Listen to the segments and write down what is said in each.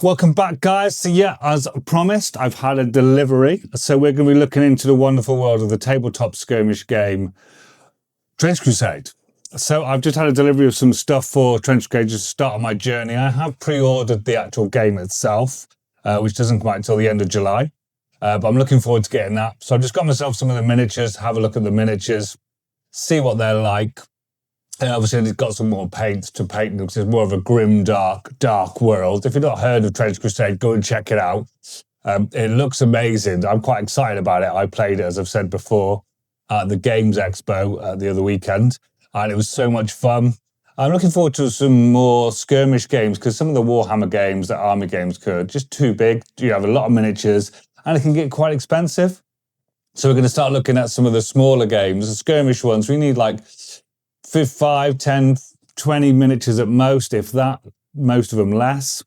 Welcome back, guys. So yeah, as promised, I've had a delivery. So we're going to be looking into the wonderful world of the tabletop skirmish game, Trench Crusade. So I've just had a delivery of some stuff for Trench Crusade just to start on my journey. I have pre-ordered the actual game itself, which doesn't come out until the end of July. But I'm looking forward to getting that. So I've just got myself some of the miniatures, have a look at the miniatures, see what they're like. Obviously, it's got some more paints to paint because it's more of a grimdark, dark world. If you've not heard of Trench Crusade, go and check it out. It looks amazing. I'm quite excited about it. I played it, as I've said before, at the Games Expo the other weekend, and it was so much fun. I'm looking forward to some more skirmish games because some of the Warhammer games, the army games, could just too big. You have a lot of miniatures, and it can get quite expensive. So we're going to start looking at some of the smaller games, the skirmish ones. We need like 5, 10, 20 miniatures at most, if that, most of them less.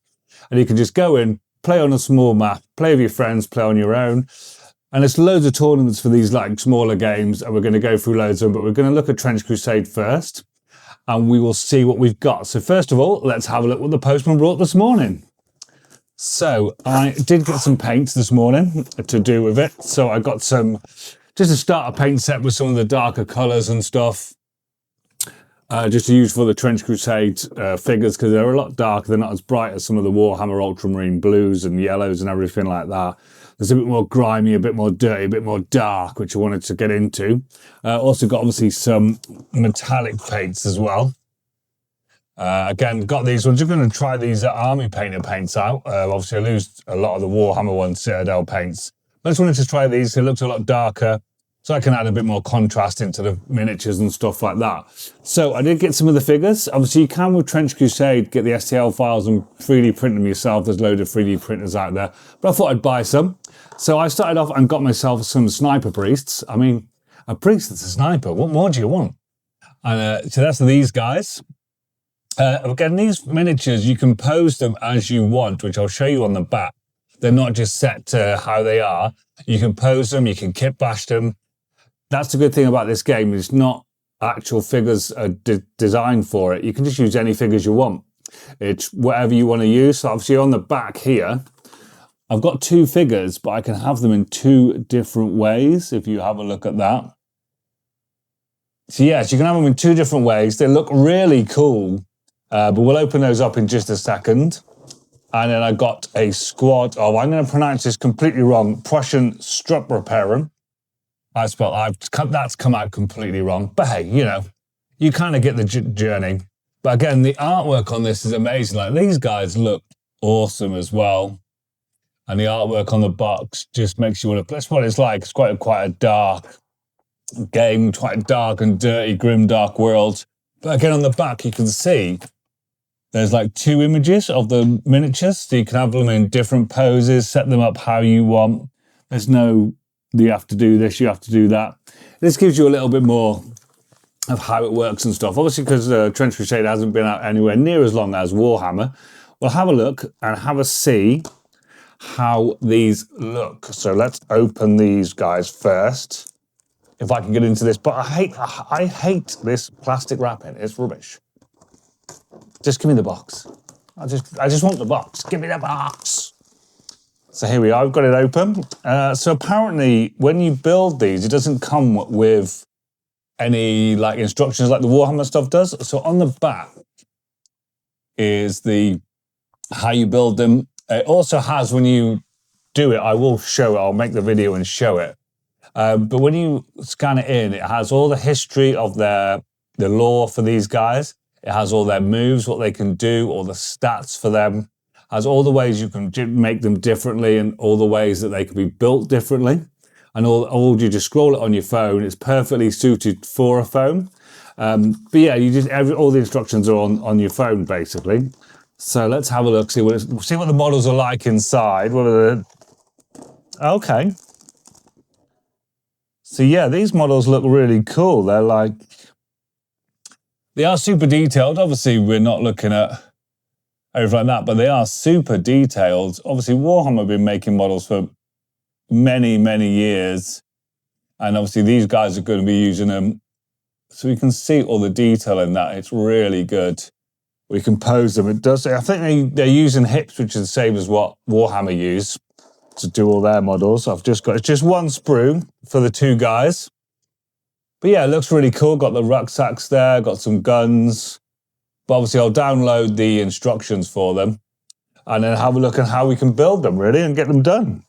And you can just go in, play on a small map, play with your friends, play on your own. And there's loads of tournaments for these like smaller games, and we're going to go through loads of them, but we're going to look at Trench Crusade first, and we will see what we've got. So first of all, let's have a look what the postman brought this morning. So I did get some paints this morning to do with it. So I got some, just a starter paint set with some of the darker colours and stuff. Just to use for the Trench Crusade figures, because they're a lot darker. They're not as bright as some of the Warhammer Ultramarine blues and yellows and everything like that. There's a bit more grimy, a bit more dirty, a bit more dark, which I wanted to get into. Also got obviously some metallic paints as well. Again, got these ones. You're going to try these Army Painter paints out. Obviously, I used a lot of the Warhammer ones, Citadel paints. I just wanted to try these. It looks a lot darker, so I can add a bit more contrast into the miniatures and stuff like that. So I did get some of the figures. Obviously, you can with Trench Crusade get the STL files and 3D print them yourself. There's loads of 3D printers out there. But I thought I'd buy some. So I started off and got myself some sniper priests. I mean, a priest that's a sniper. What more do you want? And so that's these guys. Again, these miniatures, you can pose them as you want, which I'll show you on the back. They're not just set to how they are. You can pose them, you can kit bash them. That's the good thing about this game. It's not actual figures are designed for it. You can just use any figures you want. It's whatever you want to use. So obviously on the back here, I've got 2 figures, but I can have them in 2 different ways, if you have a look at that. So yes, you can have them in 2 different ways. They look really cool, but we'll open those up in just a second. And then I got a squad of, I'm going to pronounce this completely wrong, Prussian Strupprepaaren. That's come out completely wrong. But hey, you know, you kind of get the journey. But again, the artwork on this is amazing. Like, these guys look awesome as well. And the artwork on the box just makes you want to, that's what it's like. It's quite a dark game, quite a dark and dirty, grim, dark world. But again, on the back, you can see there's like 2 images of the miniatures. So you can have them in different poses, set them up how you want. There's no, you have to do this, you have to do that. This gives you a little bit more of how it works and stuff. Obviously, because Trench Crusade hasn't been out anywhere near as long as Warhammer, we'll have a look and have a see how these look. So let's open these guys first, if I can get into this. But I hate this plastic wrapping. It's rubbish. Just give me the box. I just want the box. Give me the box. So here we are, I've got it open. So apparently when you build these, it doesn't come with any like instructions like the Warhammer stuff does. So on the back is the how you build them. It also has, when you do it, I will show it, I'll make the video and show it. But when you scan it in, it has all the history of the lore for these guys. It has all their moves, what they can do, all the stats for them. Has all the ways you can make them differently and all the ways that they can be built differently. And all you just scroll it on your phone. It's perfectly suited for a phone. But yeah, you just all the instructions are on your phone basically. So let's have a look, see what the models are like inside. Okay. So yeah, these models look really cool. They are super detailed. Obviously, we're not looking at over like that, but they are super detailed. Obviously, Warhammer have been making models for many, many years. And obviously, these guys are going to be using them. So you can see all the detail in that. It's really good. We can pose them. It does. I think they're using hips, which is the same as what Warhammer use to do all their models. I've just got, it's just one sprue for the two guys. But yeah, it looks really cool. Got the rucksacks there, got some guns. But obviously I'll download the instructions for them and then have a look at how we can build them really and get them done.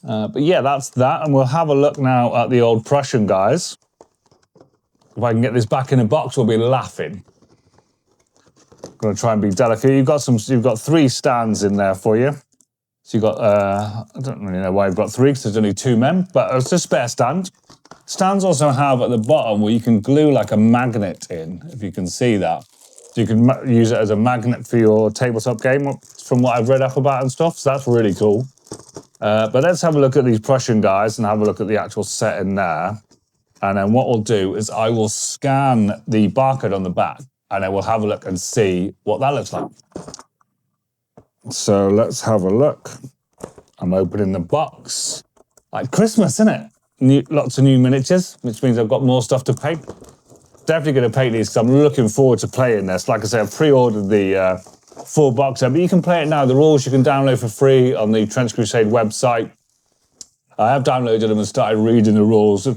But yeah, that's that. And we'll have a look now at the old Prussian guys. If I can get this back in a box, we'll be laughing. Going to try and be delicate. You've got 3 stands in there for you. So you've got, I don't really know why you've got 3 because there's only 2 men, but it's a spare stand. Stands also have at the bottom where you can glue like a magnet in, if you can see that. So you can use it as a magnet for your tabletop game, from what I've read up about and stuff. So that's really cool. But let's have a look at these Prussian guys and have a look at the actual set in there. And then what we'll do is I will scan the barcode on the back and then we'll have a look and see what that looks like. So let's have a look. I'm opening the box. Like Christmas, isn't it? Lots of new miniatures, which means I've got more stuff to paint. Definitely going to paint these because I'm looking forward to playing this. Like I say, I've pre-ordered the full box set, but you can play it now. The rules you can download for free on the Trench Crusade website. I have downloaded them and started reading the rules.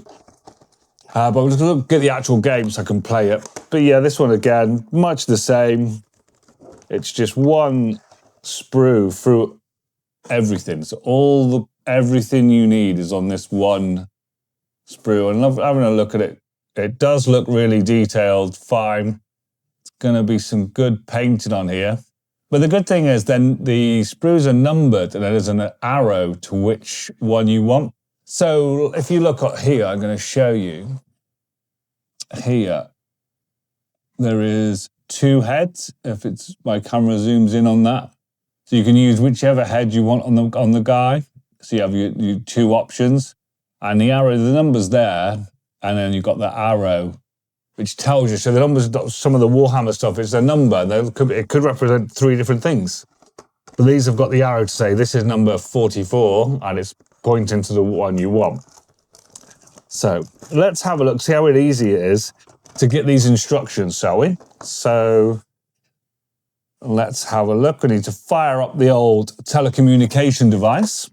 But we're just going to get the actual game so I can play it. But yeah, this one again, much the same. It's just one sprue through everything. So everything you need is on this one sprue. And having a look at it, it does look really detailed, fine. It's going to be some good painting on here. But the good thing is then the sprues are numbered and there's an arrow to which one you want. So if you look at here, I'm going to show you. Here, there is 2 heads. If my camera zooms in on that, so you can use whichever head you want on the guy. So you have your 2 options, and the arrow, the number's there, and then you've got the arrow, which tells you. So the numbers, some of the Warhammer stuff, it's a number. It could represent 3 different things. But these have got the arrow to say this is number 44, and it's pointing to the one you want. So let's have a look, see how easy it is to get these instructions, shall we? So let's have a look. We need to fire up the old telecommunication device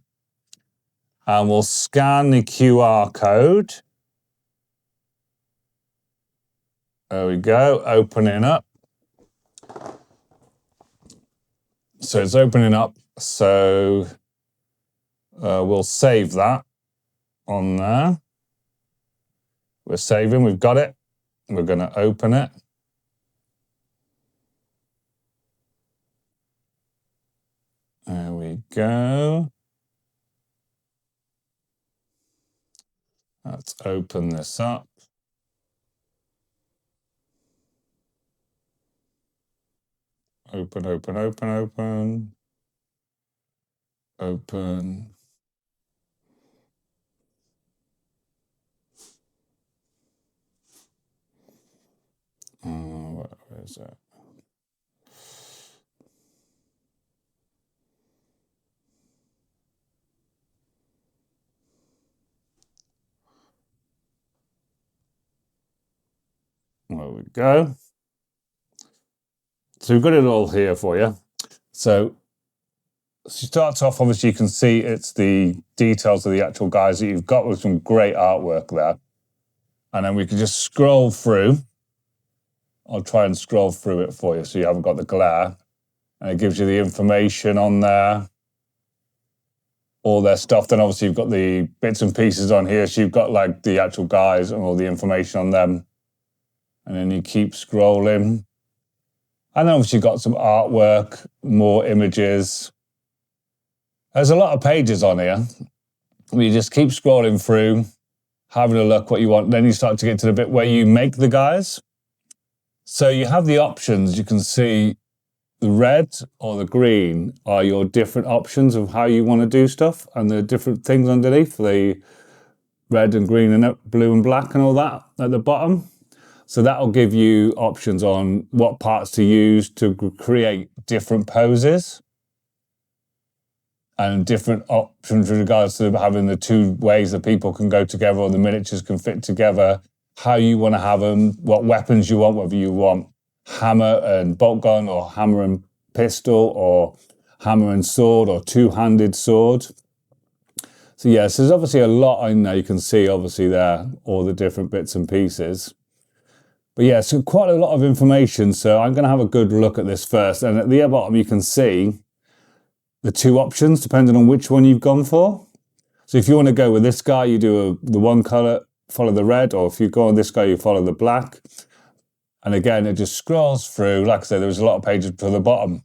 and we'll scan the QR code. There we go, opening up. So it's opening up, so we'll save that on there. We're saving, we've got it. We're going to open it. There we go. Let's open this up. Open, open, open, open. Open. Where is it? There we go. So we've got it all here for you. So it starts off, obviously you can see it's the details of the actual guys that you've got with some great artwork there. And then we can just scroll through. I'll try and scroll through it for you so you haven't got the glare. And it gives you the information on there, all their stuff. Then obviously you've got the bits and pieces on here. So you've got like the actual guys and all the information on them. And then you keep scrolling. And then obviously you've got some artwork, more images. There's a lot of pages on here. You just keep scrolling through, having a look what you want. Then you start to get to the bit where you make the guys. So you have the options. You can see the red or the green are your different options of how you want to do stuff. And the different things underneath, the red and green and blue and black and all that at the bottom. So that'll give you options on what parts to use to create different poses. And different options with regards to having the 2 ways that people can go together or the miniatures can fit together, how you want to have them, what weapons you want, whether you want hammer and bolt gun, or hammer and pistol, or hammer and sword, or two-handed sword. So yes, there's obviously a lot in there. You can see obviously there all the different bits and pieces. But yeah, so quite a lot of information. So I'm going to have a good look at this first. And at the bottom, you can see the two options depending on which one you've gone for. So if you want to go with this guy, you do the one color, follow the red, or if you go on this guy, you follow the black. And again, it just scrolls through. Like I said, there's a lot of pages to the bottom.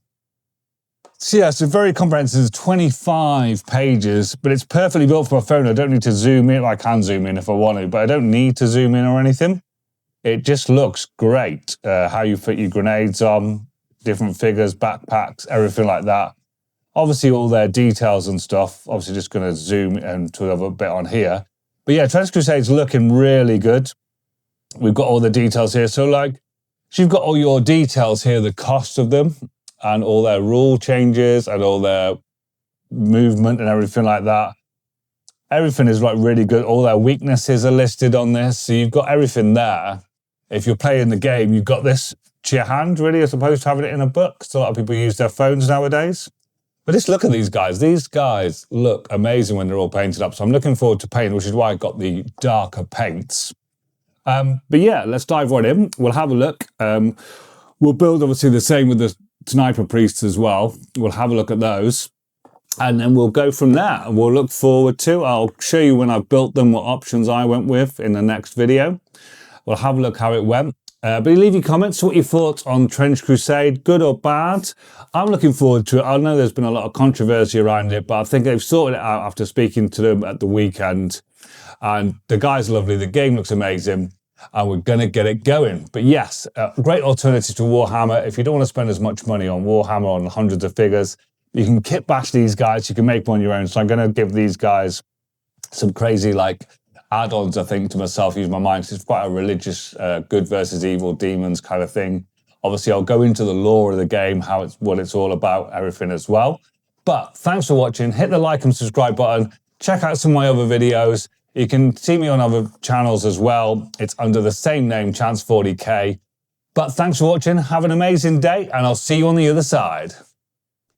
So yeah, it's very comprehensive. It's 25 pages, but it's perfectly built for my phone. I don't need to zoom in. I can zoom in if I want to, but I don't need to zoom in or anything. It just looks great. How you put your grenades on, different figures, backpacks, everything like that. Obviously, all their details and stuff. Obviously, just going to zoom into a bit on here. But yeah, Trans Crusade's looking really good. We've got all the details here. So you've got all your details here, the cost of them, and all their rule changes and all their movement and everything like that. Everything is really good. All their weaknesses are listed on this. So you've got everything there. If you're playing the game, you've got this to your hand, really, as opposed to having it in a book. So a lot of people use their phones nowadays. But just look at these guys. These guys look amazing when they're all painted up. So I'm looking forward to painting, which is why I got the darker paints. But yeah, let's dive right in. We'll have a look. We'll build obviously the same with the sniper priests as well. We'll have a look at those. And then we'll go from there. And we'll look forward to. I'll show you when I've built them what options I went with in the next video. We'll have a look how it went. But leave your comments, what your thoughts on Trench Crusade, good or bad. I'm looking forward to it. I know there's been a lot of controversy around it, but I think they've sorted it out after speaking to them at the weekend. And the guy's lovely, the game looks amazing, and we're going to get it going. But yes, a great alternative to Warhammer. If you don't want to spend as much money on Warhammer, on hundreds of figures, you can kit bash these guys, you can make one your own. So I'm going to give these guys some crazy add-ons, I think, to myself, use my mind. It's quite a religious good versus evil demons kind of thing. Obviously, I'll go into the lore of the game, what it's all about, everything as well. But thanks for watching. Hit the like and subscribe button. Check out some of my other videos. You can see me on other channels as well. It's under the same name, Chance40K. But thanks for watching. Have an amazing day, and I'll see you on the other side.